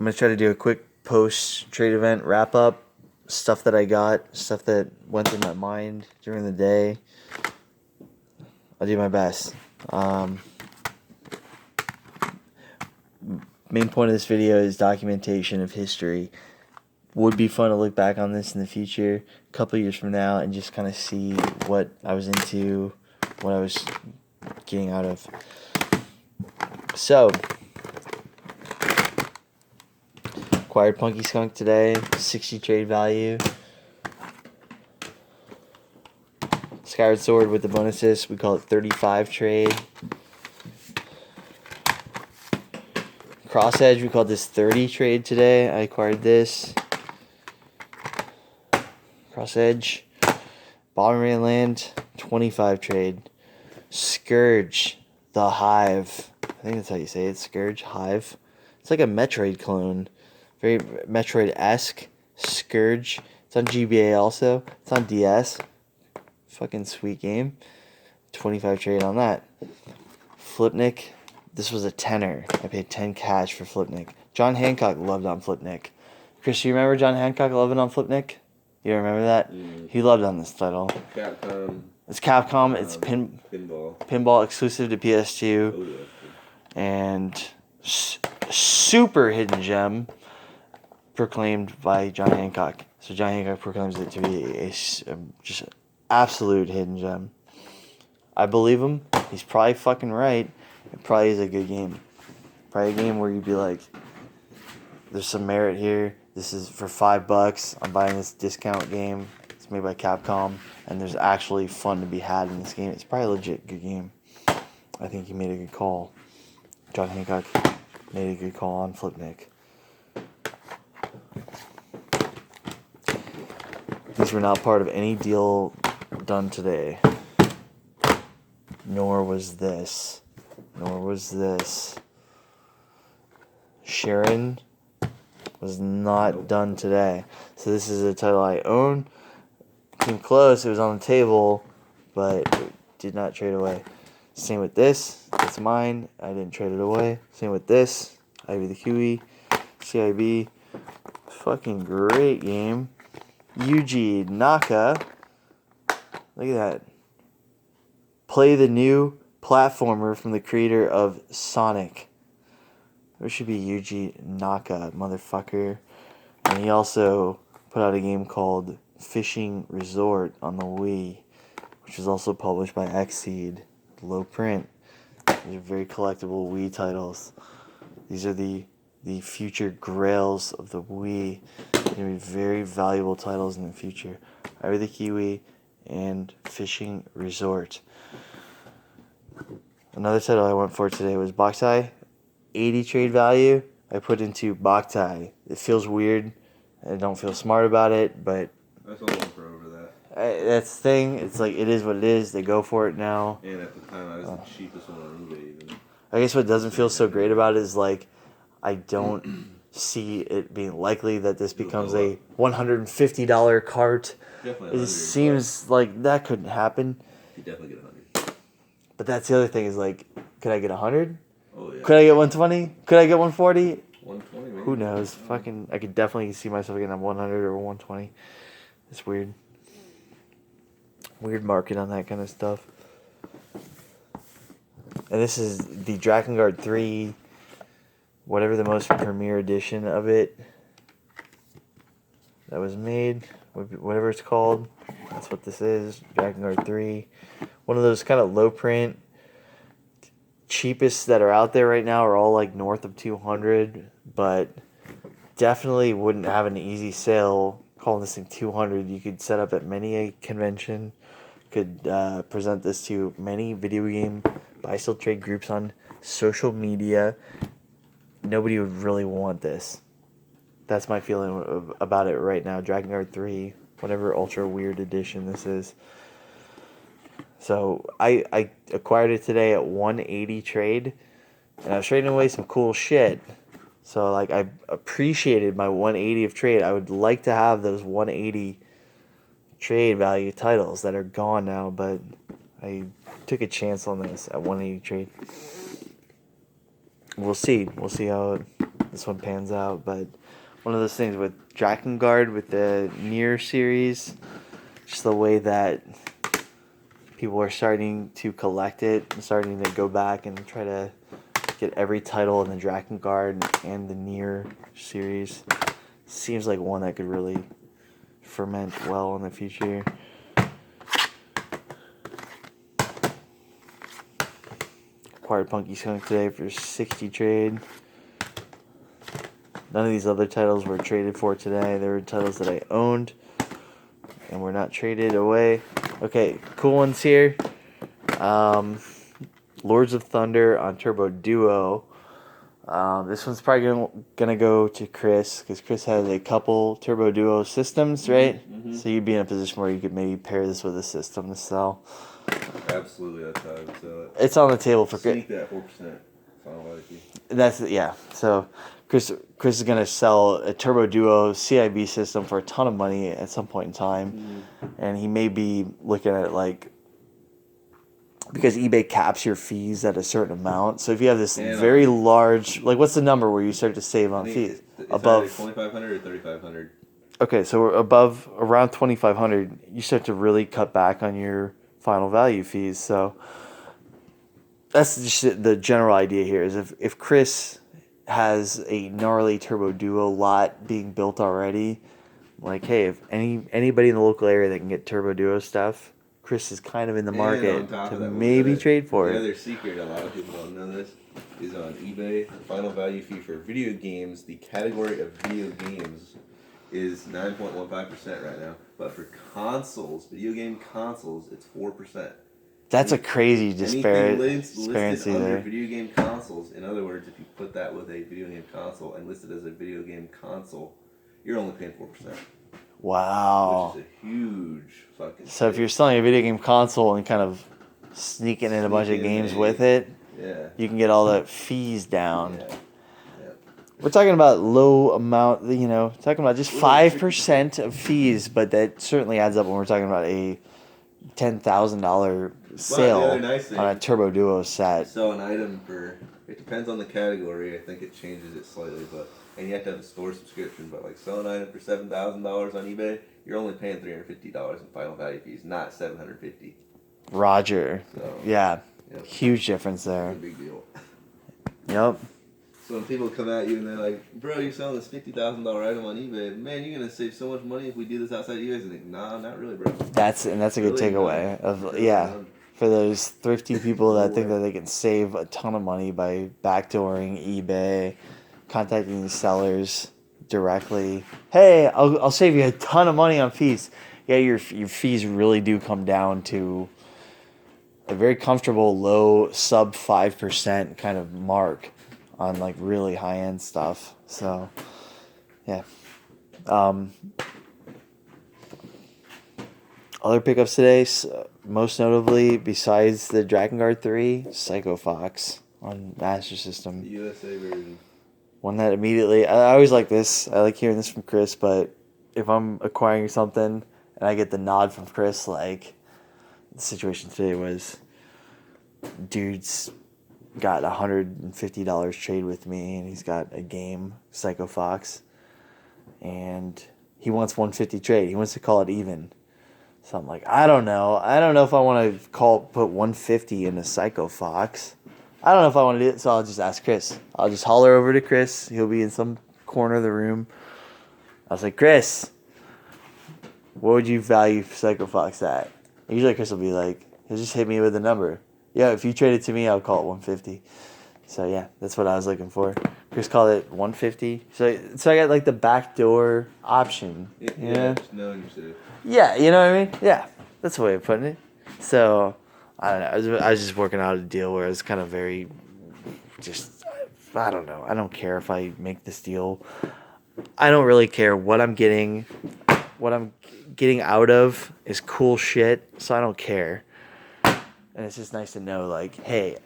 I'm going to try to do a quick post-trade event wrap-up. Stuff that I got, stuff that went through my mind during the day. I'll do my best. Main point of this video is documentation of history. Would be fun to look back on this in the future, a couple years from now, and just kind of see what I was into, what I was getting out of. So, acquired Punky Skunk today, 60 trade value. Skyward Sword with the bonuses, we call it 35 trade. Cross Edge, we called this 30 trade today. I acquired this. Cross Edge. Bottom Land, 25 trade. Scourge, the Hive. I think that's how you say it, Scourge, Hive. It's like a Metroid clone. Very Metroid-esque. Scourge. It's on GBA also. It's on DS. Fucking sweet game. 25 trade on that. Flipnik. This was a tenner. I paid 10 cash for Flipnik. John Hancock loved on Flipnik. Chris, you remember John Hancock loving on Flipnik? You remember that? He loved on this title. Capcom. It's Capcom. It's pinball exclusive to PS2. Oh, yeah. And super hidden gem proclaimed by John Hancock. So John Hancock proclaims it to be a just absolute hidden gem. I believe him. He's probably fucking right. It probably is a good game. Probably a game where you'd be like, there's some merit here. This is for $5. I'm buying this discount game. It's made by Capcom. And there's actually fun to be had in this game. It's probably a legit good game. I think he made a good call. John Hancock made a good call on Flipnik. These were not part of any deal done today. Nor was this. Sharon was not done today. So this is a title I own. Came close. It was on the table, but it did not trade away. Same with this. It's mine. I didn't trade it away. Same with this. Ivy the Huey. CIB. Fucking great game. Yuji Naka. Look at that. Play the new platformer from the creator of Sonic. There should be Yuji Naka, motherfucker. And he also put out a game called Fishing Resort on the Wii, which was also published by Xseed. Low print. These are very collectible Wii titles. These are the future grails of the Wii. They're going to be very valuable titles in the future. Ivy the Kiwi and Fishing Resort. Another title I went for today was Boktai. 80 trade value. I put into Boktai. It feels weird. I don't feel smart about it, but I still went for over that. That's the thing. It's like, it is what it is. They go for it now. And at the time, I was the cheapest one on eBay even. I guess what doesn't feel so great about it is, like, I don't see it being likely that this becomes a $150 cart. Definitely It seems like that couldn't happen. You definitely get 100. But that's the other thing is, like, could I get 100? Oh, yeah. Could I get 120? Could I get 140? 120, maybe. Who knows? Fucking, I could definitely see myself getting a 100 or 120. It's weird. Weird market on that kind of stuff. And this is the Drakengard 3, whatever the most premier edition of it that was made, whatever it's called. That's what this is, Drakengard 3. One of those kind of low print, cheapest that are out there right now are all like north of 200, but definitely wouldn't have an easy sale calling this thing 200. You could set up at many a convention, could present this to many video game buy sell trade groups on social media. Nobody would really want this. That's my feeling about it right now. Drakengard 3, whatever ultra weird edition this is. So I acquired it today at 180 trade, and I was trading away some cool shit. So like, I appreciated my 180 of trade. I would like to have those 180 trade value titles that are gone now, but I took a chance on this at 180 trade. We'll see. We'll see how this one pans out. But one of those things with Drakengard, with the Nier series, just the way that people are starting to collect it and starting to go back and try to get every title in the Drakengard and the Nier series. Seems like one that could really ferment well in the future. Acquired Punky Skunk today for 60 trade. None of these other titles were traded for today. They were titles that I owned and were not traded away. Okay, cool ones here. Lords of Thunder on Turbo Duo. This one's probably gonna go to Chris, because Chris has a couple Turbo Duo systems, right? Mm-hmm. So you'd be in a position where you could maybe pair this with a system to sell. Absolutely, that's how I would sell it. It's on the table for Chris. Sneak that 4% final value fee. That's yeah. So Chris is gonna sell a Turbo Duo CIB system for a ton of money at some point in time, and he may be looking at like, because eBay caps your fees at a certain amount. So if you have this very large, like, what's the number where you start to save on fees? It's above either 2,500 or 3,500. Okay, so above around 2,500, you start to really cut back on your final value fees. So that's just the general idea here. Is if Chris has a gnarly Turbo Duo lot being built already, like, hey, if anybody in the local area that can get Turbo Duo stuff, Chris is kind of in the market to maybe trade for it. The other secret, a lot of people don't know this, is on eBay, the final value fee for video games, the category of video games is 9.15% right now. But for consoles, video game consoles, it's 4%. That's a crazy disparity listed under there. video game consoles. In other words, if you put that with a video game console and listed as a video game console, you're only paying 4%. Wow. Which is a huge fucking So if you're selling a video game console and kind of sneaking in a bunch of games with it, you can get all the fees down. Yeah. We're talking about low amount, talking about just 5% of fees, but that certainly adds up when we're talking about a $10,000 sale on a Turbo Duo set. Sell an item for, it depends on the category. I think it changes it slightly, and you have to have a store subscription. But like sell an item for $7,000 on eBay, you're only paying $350 in final value fees, not $750. Roger. So, yeah. Yep. Huge difference there. That's a big deal. Yep. So when people come at you and they're like, bro, you're selling this $50,000 item on eBay, man, you're going to save so much money if we do this outside eBay. And think, nah, not really, bro. That's a good takeaway. For those thrifty people that think that they can save a ton of money by backdooring eBay, contacting these sellers directly. Hey, I'll save you a ton of money on fees. Yeah, your fees really do come down to a very comfortable low sub 5% kind of mark on like really high end stuff. So yeah. Other pickups today, most notably besides the Drakengard 3, Psycho Fox on Master System. The USA version. One that immediately, I always like this. I like hearing this from Chris, but if I'm acquiring something and I get the nod from Chris, like the situation today was, dude's got $150 trade with me, and he's got a game, Psycho Fox, and he wants 150 trade. He wants to call it even. So I'm like, I don't know if I want to put 150 into Psycho Fox. I don't know if I want to do it, so I'll just ask Chris. I'll just holler over to Chris. He'll be in some corner of the room. I was like, Chris, what would you value Psycho Fox at? Usually Chris will be like, he'll just hit me with a number. Yeah, if you trade it to me, I'll call it 150. So yeah, that's what I was looking for. Chris called it 150. So I got like the backdoor option. Yeah, just knowing you're safe. Yeah, you know what I mean? Yeah, that's the way of putting it. So I don't know. I was just working out a deal where it's kind of very, just, I don't know. I don't care if I make this deal. I don't really care what I'm getting. What I'm getting out of is cool shit, so I don't care. And it's just nice to know, like, hey,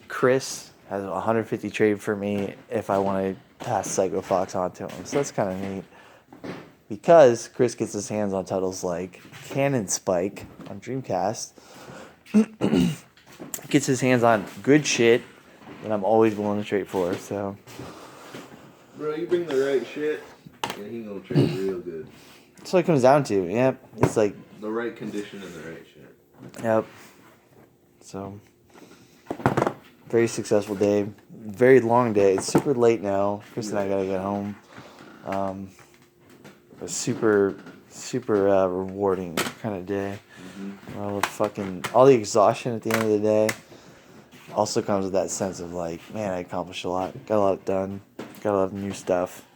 Chris has 150 trade for me if I want to pass Psycho Fox on to him. So that's kind of neat. Because Chris gets his hands on titles like Cannon Spike on Dreamcast, gets his hands on good shit that I'm always willing to trade for. So Bro, you bring the right shit, and he gonna trade real good. That's what it comes down to. Yep. It's like, The right condition and the right shit. yep. So, very successful day. Very long day. It's super late now. Chris and I gotta get home. A super rewarding kind of day. All the exhaustion at the end of the day also comes with that sense of like, man, I accomplished a lot. Got a lot done. Got a lot of new stuff.